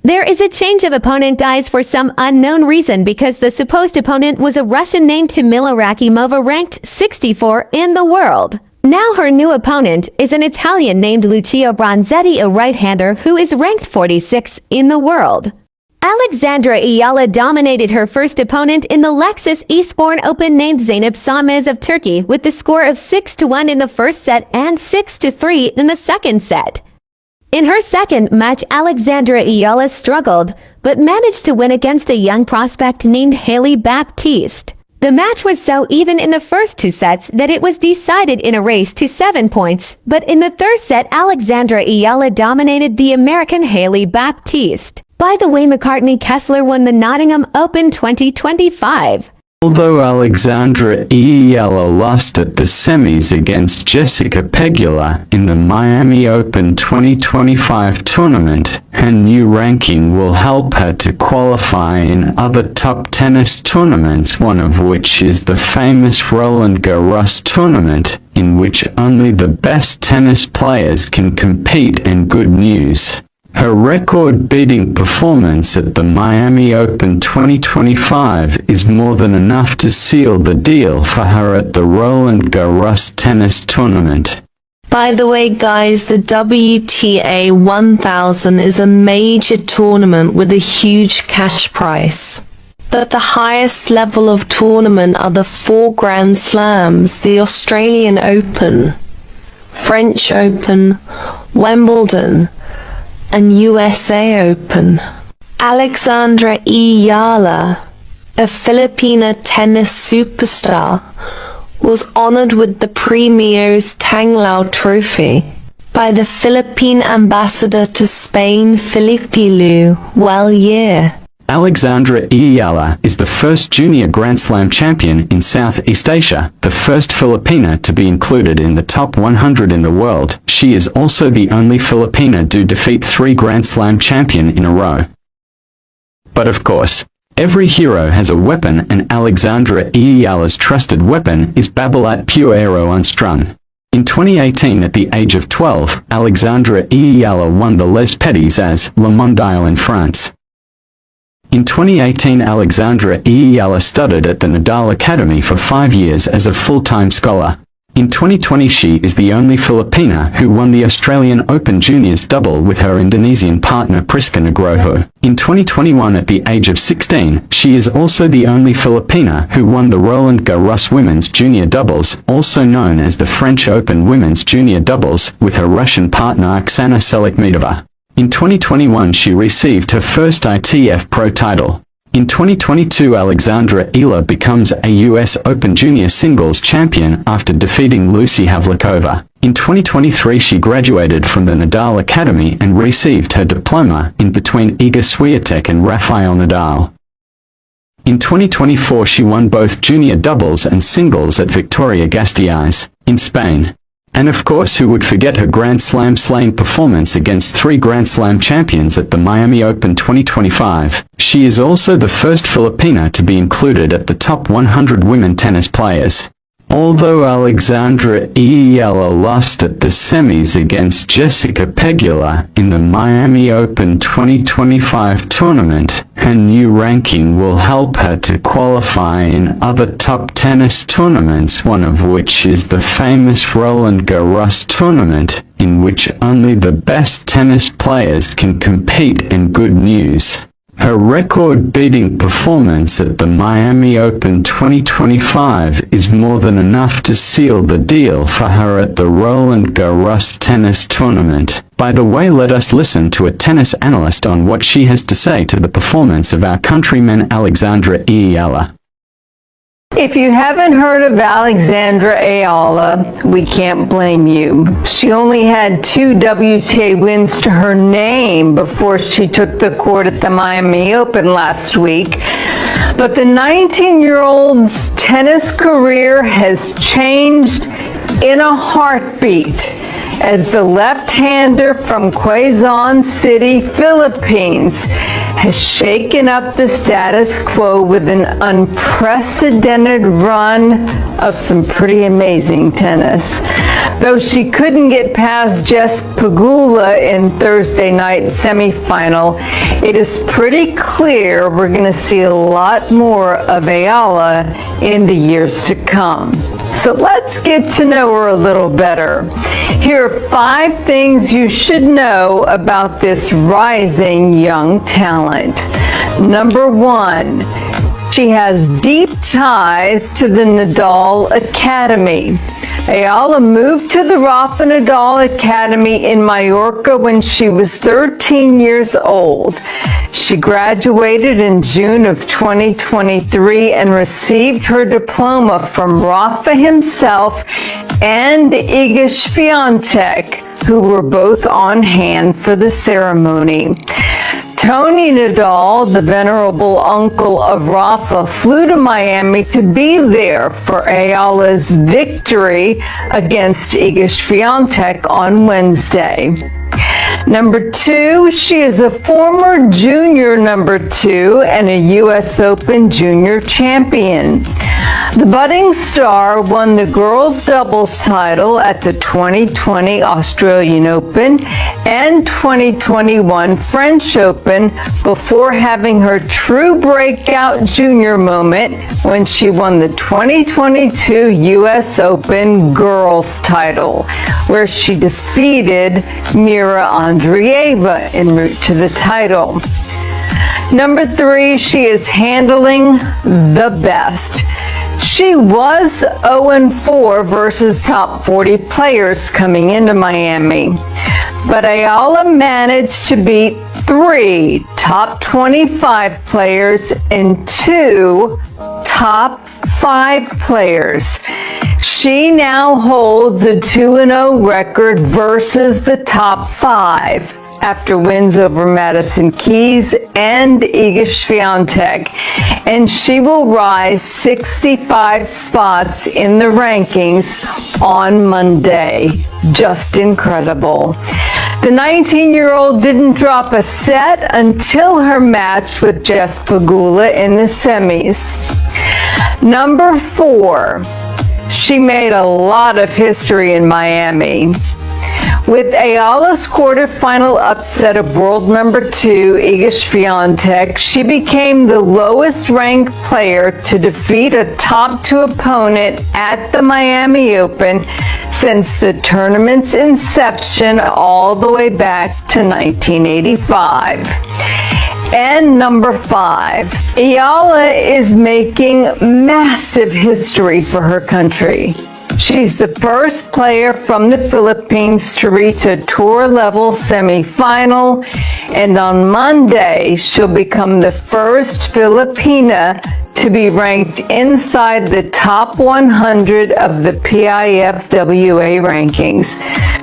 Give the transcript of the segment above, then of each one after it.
There is a change of opponent, guys, for some unknown reason, because the supposed opponent was a Russian named Kamila Rakimova, ranked 64 in the world. Now her new opponent is an Italian named Lucia Bronzetti, a right-hander who is ranked 46 in the world. Alexandra Eala dominated her first opponent in the Lexus Eastbourne Open named Zeynep Samez of Turkey with the score of 6-1 in the first set and 6-3 in the second set. In her second match, Alexandra Eala struggled, but managed to win against a young prospect named Hailey Baptiste. The match was so even in the first two sets that it was decided in a race to 7 points, but in the third set, Alexandra Eala dominated the American Hailey Baptiste. By the way, McCartney Kessler won the Nottingham Open 2025. Although Alexandra Eala lost at the semis against Jessica Pegula in the Miami Open 2025 tournament, her new ranking will help her to qualify in other top tennis tournaments, one of which is the famous Roland Garros tournament, in which only the best tennis players can compete. And good news, her record-beating performance at the Miami Open 2025 is more than enough to seal the deal for her at the Roland Garros tennis tournament. By the way, guys, the WTA 1000 is a major tournament with a huge cash prize. But the highest level of tournament are the 4 Grand Slams, the Australian Open, French Open, Wimbledon, and USA Open. Alexandra Eala, a Filipina tennis superstar, was honored with the Premier's Tanglao Trophy by the Philippine ambassador to Spain, Felipe Lu Huellier. Alexandra Eala is the first junior Grand Slam champion in Southeast Asia, the first Filipina to be included in the top 100 in the world. She is also the only Filipina to defeat 3 Grand Slam champions in a row. But of course, every hero has a weapon, and Alexandra Eala's trusted weapon is Babolat Pure Aero Unstrung. In 2018, at the age of 12, Alexandra Eala won the Les Petits as Le Mondial in France. In 2018, Alexandra Eala studied at the Nadal Academy for 5 years as a full-time scholar. In 2020, she is the only Filipina who won the Australian Open Juniors double with her Indonesian partner Priska Nugroho. In 2021, at the age of 16, she is also the only Filipina who won the Roland Garros Women's Junior Doubles, also known as the French Open Women's Junior Doubles, with her Russian partner Oksana Selekhmetova. In 2021, she received her first ITF Pro title. In 2022, Alexandra Eala becomes a US Open Junior Singles champion after defeating Lucy Havlikova. In 2023, she graduated from the Nadal Academy and received her diploma in between Iga Swiatek and Rafael Nadal. In 2024, she won both junior doubles and singles at Vitoria-Gasteiz in Spain. And of course, who would forget her Grand Slam slaying performance against 3 Grand Slam champions at the Miami Open 2025. She is also the first Filipina to be included at the top 100 women tennis players. Although Alexandra Eala lost at the semis against Jessica Pegula in the Miami Open 2025 tournament, her new ranking will help her to qualify in other top tennis tournaments, one of which is the famous Roland Garros tournament, in which only the best tennis players can compete. And good news, her record-beating performance at the Miami Open 2025 is more than enough to seal the deal for her at the Roland Garros tennis tournament. By the way, let us listen to a tennis analyst on what she has to say to the performance of our countryman Alexandra Eala. If you haven't heard of Alexandra Eala, we can't blame you. She only had 2 WTA wins to her name before she took the court at the Miami Open last week. But the 19-year-old's tennis career has changed in a heartbeat as the left-hander from Quezon City, Philippines, has shaken up the status quo with an unprecedented run of some pretty amazing tennis. Though she couldn't get past Jess Pegula in Thursday night semifinal, it is pretty clear we're going to see a lot more of Eala in the years to come. So let's get to know her a little better. Here are 5 things you should know about this rising young talent. Number 1, she has deep ties to the Nadal Academy. Eala moved to the Rafa Nadal Academy in Mallorca when she was 13 years old. She graduated in June of 2023 and received her diploma from Rafa himself and Iga Swiatek, who were both on hand for the ceremony. Tony Nadal, the venerable uncle of Rafa, flew to Miami to be there for Eala's victory against Iga Swiatek on Wednesday. Number 2, she is a former junior number 2 and a U.S. Open junior champion. The budding star won the girls' doubles title at the 2020 Australian Open and 2021 French Open before having her true breakout junior moment when she won the 2022 U.S. Open girls' title, where she defeated Mira Andreeva en route to the title. Number 3, she is handling the best. She was 0-4 versus top 40 players coming into Miami, but Eala managed to beat 3 top 25 players and 2 top 5 players. She now holds a 2-0 record versus the top 5. After wins over Madison Keys and Iga Swiatek, and she will rise 65 spots in the rankings on Monday. Just incredible. The 19-year-old didn't drop a set until her match with Jess Pegula in the semis. Number 4, she made a lot of history in Miami. With Eala's quarterfinal upset of world number 2, Iga Swiatek, she became the lowest ranked player to defeat a top 2 opponent at the Miami Open since the tournament's inception all the way back to 1985. And number 5, Eala is making massive history for her country. She's the first player from the Philippines to reach a tour-level semifinal, and on Monday, she'll become the first Filipina to be ranked inside the top 100 of the PIFWA rankings.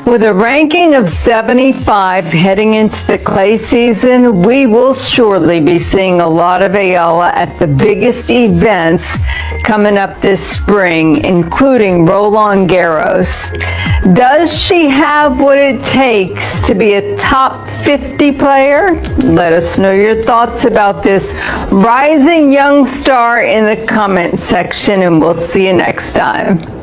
With a ranking of 75 heading into the clay season, we will surely be seeing a lot of Eala at the biggest events coming up this spring, including Roland Garros. Does she have what it takes to be a top 50 player? Let us know your thoughts about this rising young star in the comment section, and we'll see you next time.